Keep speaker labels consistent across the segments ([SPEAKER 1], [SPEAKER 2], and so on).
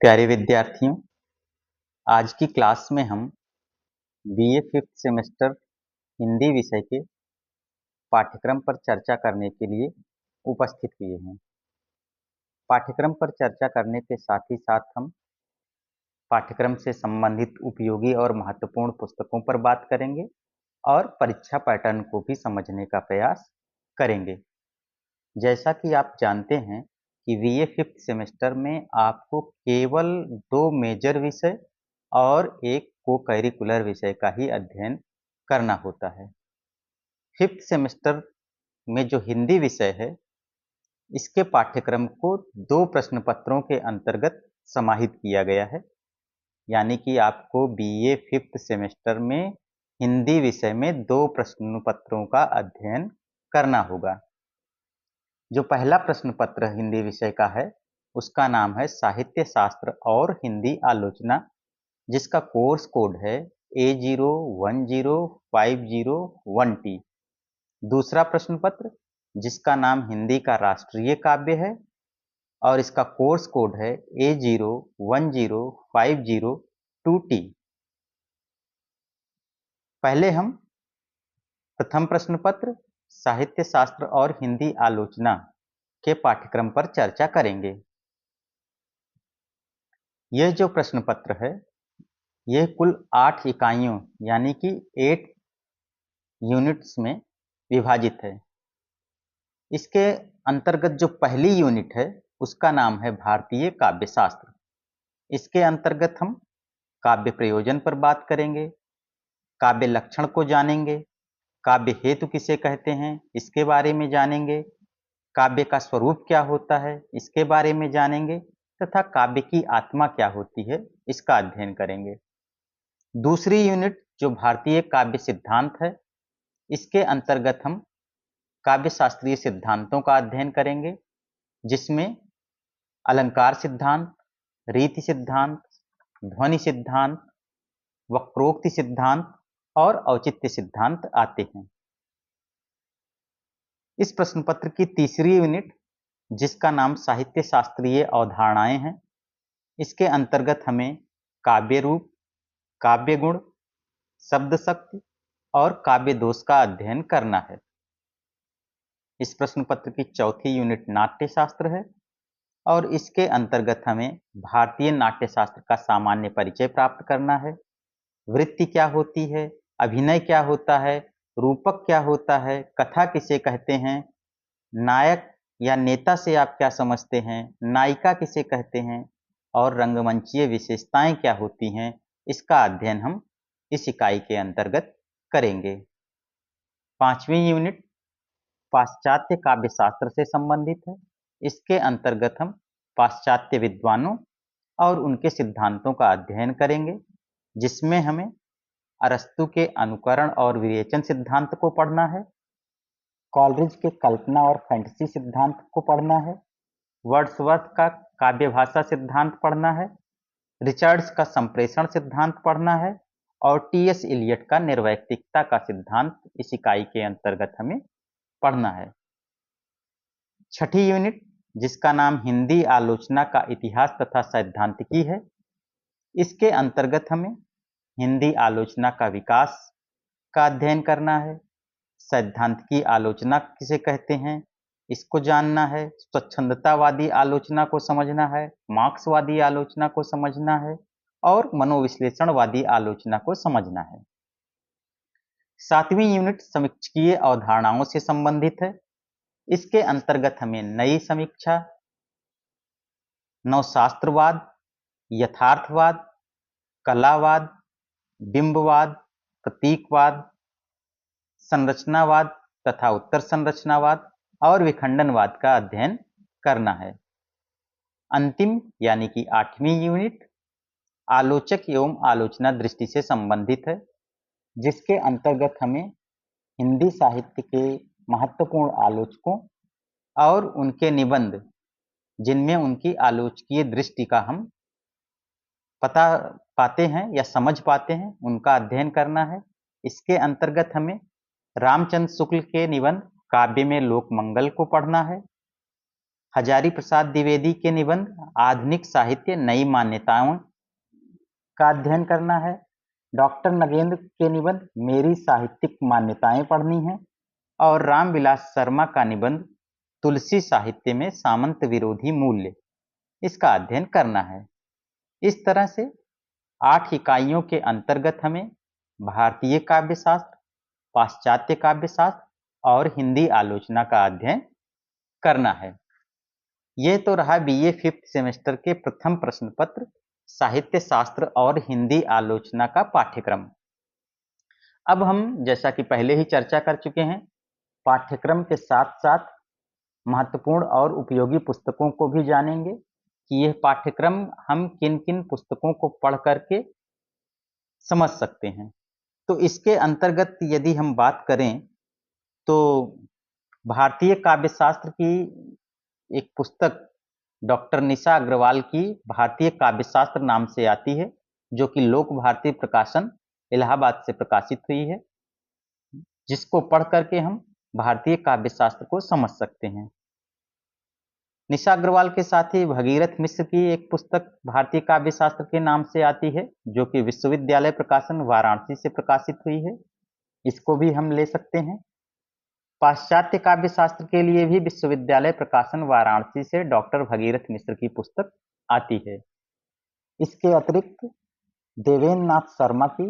[SPEAKER 1] प्यारे विद्यार्थियों, आज की क्लास में हम बीए फिफ्थ सेमेस्टर हिंदी विषय के पाठ्यक्रम पर चर्चा करने के लिए उपस्थित हुए हैं। पाठ्यक्रम पर चर्चा करने के साथ ही साथ हम पाठ्यक्रम से संबंधित उपयोगी और महत्वपूर्ण पुस्तकों पर बात करेंगे और परीक्षा पैटर्न को भी समझने का प्रयास करेंगे। जैसा कि आप जानते हैं कि बीए फिफ्थ सेमेस्टर में आपको केवल 2 मेजर विषय और एक को करिकुलर विषय का ही अध्ययन करना होता है। फिफ्थ सेमेस्टर में जो हिंदी विषय है, इसके पाठ्यक्रम को 2 प्रश्न पत्रों के अंतर्गत समाहित किया गया है। यानी कि आपको बीए फिफ्थ सेमेस्टर में हिंदी विषय में 2 प्रश्न पत्रों का अध्ययन करना होगा। जो पहला प्रश्न पत्र हिंदी विषय का है, उसका नाम है साहित्य शास्त्र और हिंदी आलोचना, जिसका कोर्स कोड है A010501T। दूसरा प्रश्न पत्र, जिसका नाम हिंदी का राष्ट्रीय काव्य है और इसका कोर्स कोड है A010502T। पहले हम प्रथम प्रश्न पत्र साहित्य शास्त्र और हिंदी आलोचना के पाठ्यक्रम पर चर्चा करेंगे। यह जो प्रश्न पत्र है, यह कुल 8 इकाइयों यानी कि 8 यूनिट्स में विभाजित है। इसके अंतर्गत जो पहली यूनिट है, उसका नाम है भारतीय काव्य शास्त्र। इसके अंतर्गत हम काव्य प्रयोजन पर बात करेंगे, काव्य लक्षण को जानेंगे, काव्य हेतु किसे कहते हैं इसके बारे में जानेंगे, काव्य का स्वरूप क्या होता है इसके बारे में जानेंगे तथा काव्य की आत्मा क्या होती है इसका अध्ययन करेंगे। दूसरी यूनिट जो भारतीय काव्य सिद्धांत है, इसके अंतर्गत हम काव्य शास्त्रीय सिद्धांतों का अध्ययन करेंगे, जिसमें अलंकार सिद्धांत, रीति सिद्धांत, ध्वनि सिद्धांत, वक्रोक्ति सिद्धांत और औचित्य सिद्धांत आते हैं। इस प्रश्न पत्र की तीसरी यूनिट, जिसका नाम साहित्य शास्त्रीय अवधारणाएं है, इसके अंतर्गत हमें काव्य रूप, काव्य गुण, शब्द शक्ति और काव्य दोष का अध्ययन करना है। इस प्रश्न पत्र की चौथी यूनिट नाट्य शास्त्र है और इसके अंतर्गत हमें भारतीय नाट्य शास्त्र का सामान्य परिचय प्राप्त करना है। वृत्ति क्या होती है, अभिनय क्या होता है, रूपक क्या होता है, कथा किसे कहते हैं, नायक या नेता से आप क्या समझते हैं, नायिका किसे कहते हैं और रंगमंचीय विशेषताएं क्या होती हैं, इसका अध्ययन हम इस इकाई के अंतर्गत करेंगे। पांचवी यूनिट पाश्चात्य काव्य शास्त्र से संबंधित है। इसके अंतर्गत हम पाश्चात्य विद्वानों और उनके सिद्धांतों का अध्ययन करेंगे, जिसमें हमें अरस्तु के अनुकरण और विवेचन सिद्धांत को पढ़ना है, कॉलरिज के कल्पना और फैंटेसी सिद्धांत को पढ़ना है, वर्ड्सवर्थ का काव्य भाषा सिद्धांत पढ़ना है, रिचर्ड्स का संप्रेषण सिद्धांत पढ़ना है और टीएस इलियट का निर्वैयक्तिकता का सिद्धांत इस इकाई के अंतर्गत हमें पढ़ना है। छठी यूनिट, जिसका नाम हिंदी आलोचना का इतिहास तथा सैद्धांतिकी है, इसके अंतर्गत हमें हिंदी आलोचना का विकास का अध्ययन करना है, सैद्धांतिकी आलोचना किसे कहते हैं इसको जानना है, स्वच्छंदतावादी आलोचना को समझना है, मार्क्सवादी आलोचना को समझना है और मनोविश्लेषणवादी आलोचना को समझना है। सातवीं यूनिट समीक्षकीय अवधारणाओं से संबंधित है। इसके अंतर्गत हमें नई समीक्षा, नवशास्त्रवाद, यथार्थवाद, कलावाद, बिंबवाद, प्रतीकवाद, संरचनावाद तथा उत्तर संरचनावाद और विखंडनवाद का अध्ययन करना है। अंतिम यानी कि आठवीं यूनिट आलोचक एवं आलोचना दृष्टि से संबंधित है, जिसके अंतर्गत हमें हिंदी साहित्य के महत्वपूर्ण आलोचकों और उनके निबंध, जिनमें उनकी आलोचकीय दृष्टि का हम पता पाते हैं या समझ पाते हैं, उनका अध्ययन करना है। इसके अंतर्गत हमें रामचंद्र शुक्ल के निबंध काव्य में लोकमंगल को पढ़ना है, हजारी प्रसाद द्विवेदी के निबंध आधुनिक साहित्य नई मान्यताओं का अध्ययन करना है। डॉक्टर नगेंद्र के निबंध मेरी साहित्यिक मान्यताएं पढ़नी है। और रामविलास शर्मा का निबंध तुलसी साहित्य में सामंत विरोधी मूल्य, इसका अध्ययन करना है। इस तरह से 8 इकाइयों के अंतर्गत हमें भारतीय काव्यशास्त्र, पाश्चात्य काव्यशास्त्र और हिंदी आलोचना का अध्ययन करना है। यह तो रहा बीए 5th सेमेस्टर के प्रथम प्रश्न पत्र साहित्य शास्त्र और हिंदी आलोचना का पाठ्यक्रम। अब हम जैसा कि पहले ही चर्चा कर चुके हैं, पाठ्यक्रम के साथ साथ महत्वपूर्ण और उपयोगी पुस्तकों को भी जानेंगे कि यह पाठ्यक्रम हम किन किन पुस्तकों को पढ़ करके समझ सकते हैं। तो इसके अंतर्गत यदि हम बात करें तो भारतीय काव्यशास्त्र की एक पुस्तक डॉक्टर निशा अग्रवाल की भारतीय काव्यशास्त्र नाम से आती है, जो कि लोक भारती प्रकाशन इलाहाबाद से प्रकाशित हुई है, जिसको पढ़ करके हम भारतीय काव्यशास्त्र को समझ सकते हैं। निशा अग्रवाल के साथ ही भगीरथ मिश्र की एक पुस्तक भारतीय काव्यशास्त्र के नाम से आती है, जो कि विश्वविद्यालय प्रकाशन वाराणसी से प्रकाशित हुई है, इसको भी हम ले सकते हैं। पाश्चात्य काव्यशास्त्र के लिए भी विश्वविद्यालय प्रकाशन वाराणसी से डॉक्टर भगीरथ मिश्र की पुस्तक आती है। इसके अतिरिक्त देवेंद्र नाथ शर्मा की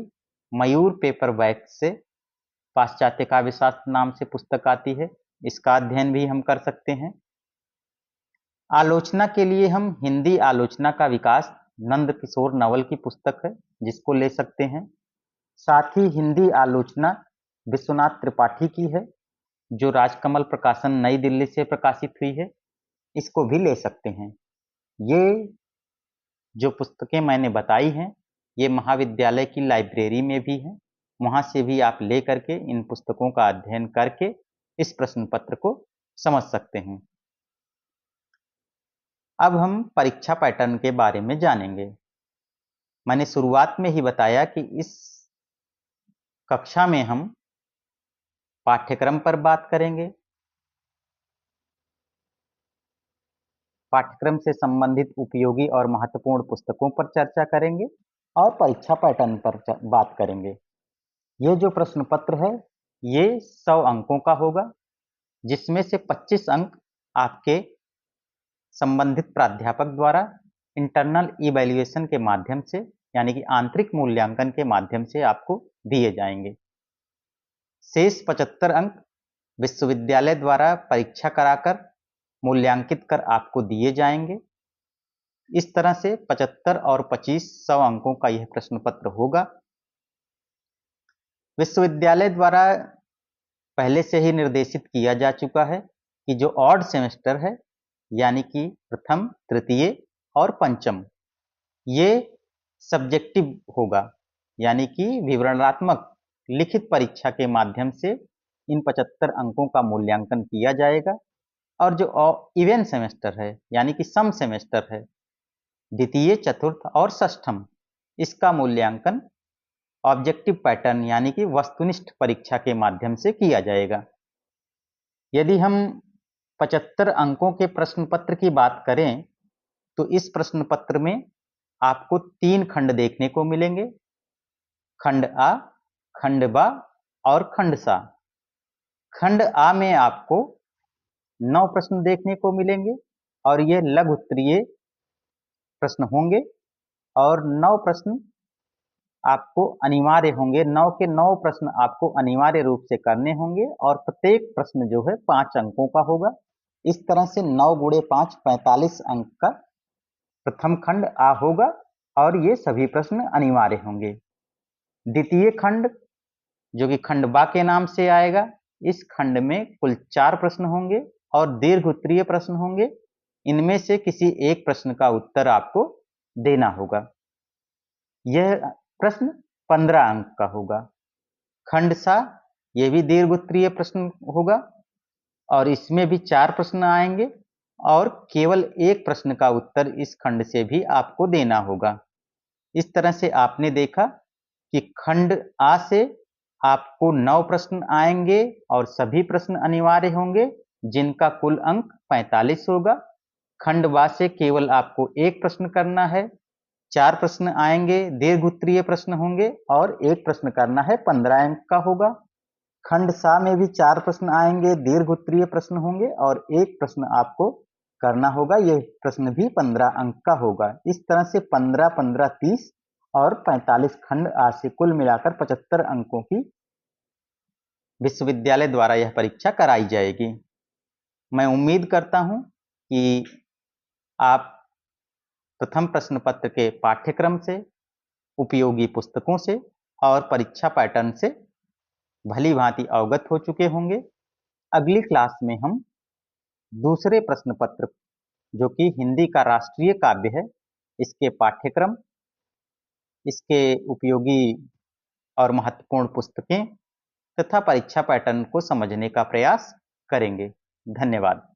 [SPEAKER 1] मयूर पेपरबैक से पाश्चात्य काव्यशास्त्र नाम से पुस्तक आती है, इसका अध्ययन भी हम कर सकते हैं। आलोचना के लिए हम हिंदी आलोचना का विकास नंद किशोर नवल की पुस्तक है, जिसको ले सकते हैं। साथ ही हिंदी आलोचना विश्वनाथ त्रिपाठी की है, जो राजकमल प्रकाशन नई दिल्ली से प्रकाशित हुई है, इसको भी ले सकते हैं। ये जो पुस्तकें मैंने बताई हैं, ये महाविद्यालय की लाइब्रेरी में भी हैं, वहां से भी आप ले करके इन पुस्तकों का अध्ययन करके इस प्रश्न पत्र को समझ सकते हैं। अब हम परीक्षा पैटर्न के बारे में जानेंगे। मैंने शुरुआत में ही बताया कि इस कक्षा में हम पाठ्यक्रम पर बात करेंगे, पाठ्यक्रम से संबंधित उपयोगी और महत्वपूर्ण पुस्तकों पर चर्चा करेंगे और परीक्षा पैटर्न पर बात करेंगे। ये जो प्रश्न पत्र है ये 100 अंकों का होगा, जिसमें से 25 अंक आपके संबंधित प्राध्यापक द्वारा इंटरनल इवैल्यूएशन के माध्यम से, यानी कि आंतरिक मूल्यांकन के माध्यम से आपको दिए जाएंगे। शेष 75 अंक विश्वविद्यालय द्वारा परीक्षा कराकर मूल्यांकित कर आपको दिए जाएंगे। इस तरह से 75 और 25 100 अंकों का यह प्रश्न पत्र होगा। विश्वविद्यालय द्वारा पहले से ही निर्देशित किया जा चुका है कि जो ऑड सेमेस्टर है, यानी कि प्रथम, तृतीय और पंचम, ये सब्जेक्टिव होगा, यानी कि विवरणात्मक लिखित परीक्षा के माध्यम से इन 75 अंकों का मूल्यांकन किया जाएगा। और जो इवेन सेमेस्टर है, यानी कि सम सेमेस्टर है, द्वितीय, चतुर्थ और षष्ठम, इसका मूल्यांकन ऑब्जेक्टिव पैटर्न यानी कि वस्तुनिष्ठ परीक्षा के माध्यम से किया जाएगा। यदि हम 75 अंकों के प्रश्न पत्र की बात करें तो इस प्रश्न पत्र में आपको 3 खंड देखने को मिलेंगे, खंड आ, खंड बा और खंड सा। खंड आ में आपको 9 प्रश्न देखने को मिलेंगे और ये लघु उत्तरीय प्रश्न होंगे और 9 प्रश्न आपको अनिवार्य होंगे। 9 के 9 प्रश्न आपको अनिवार्य रूप से करने होंगे और प्रत्येक प्रश्न जो है 5 अंकों का होगा। इस तरह से 9 गुणे 5 45 अंक का प्रथम खंड आ होगा और ये सभी प्रश्न अनिवार्य होंगे। द्वितीय खंड जो कि खंड बा के नाम से आएगा, इस खंड में कुल 4 प्रश्न होंगे और दीर्घ उत्तरीय प्रश्न होंगे। इनमें से किसी एक प्रश्न का उत्तर आपको देना होगा। यह प्रश्न 15 अंक का होगा। खंड सा, यह भी दीर्घ उत्तरीय प्रश्न होगा और इसमें भी 4 प्रश्न आएंगे और केवल एक प्रश्न का उत्तर इस खंड से भी आपको देना होगा। इस तरह से आपने देखा कि खंड आ से आपको 9 प्रश्न आएंगे और सभी प्रश्न अनिवार्य होंगे, जिनका कुल अंक 45 होगा खंड वा से केवल आपको एक प्रश्न करना है, 4 प्रश्न आएंगे, दीर्घ उत्तरीय प्रश्न होंगे और एक प्रश्न करना है 15 अंक का होगा। खंड सा में भी 4 प्रश्न आएंगे, दीर्घ उत्तरीय प्रश्न होंगे और एक प्रश्न आपको करना होगा, यह प्रश्न भी 15 अंक का होगा। इस तरह से 15, 15, 30 और 45 खंड आज से कुल मिलाकर 75 अंकों की विश्वविद्यालय द्वारा यह परीक्षा कराई जाएगी। मैं उम्मीद करता हूं कि आप प्रथम प्रश्न पत्र के पाठ्यक्रम से, उपयोगी पुस्तकों से और परीक्षा पैटर्न से भली भांति अवगत हो चुके होंगे। अगली क्लास में हम दूसरे प्रश्न पत्र, जो कि हिंदी का राष्ट्रीय काव्य है, इसके पाठ्यक्रम, इसके उपयोगी और महत्वपूर्ण पुस्तकें तथा परीक्षा पैटर्न को समझने का प्रयास करेंगे। धन्यवाद।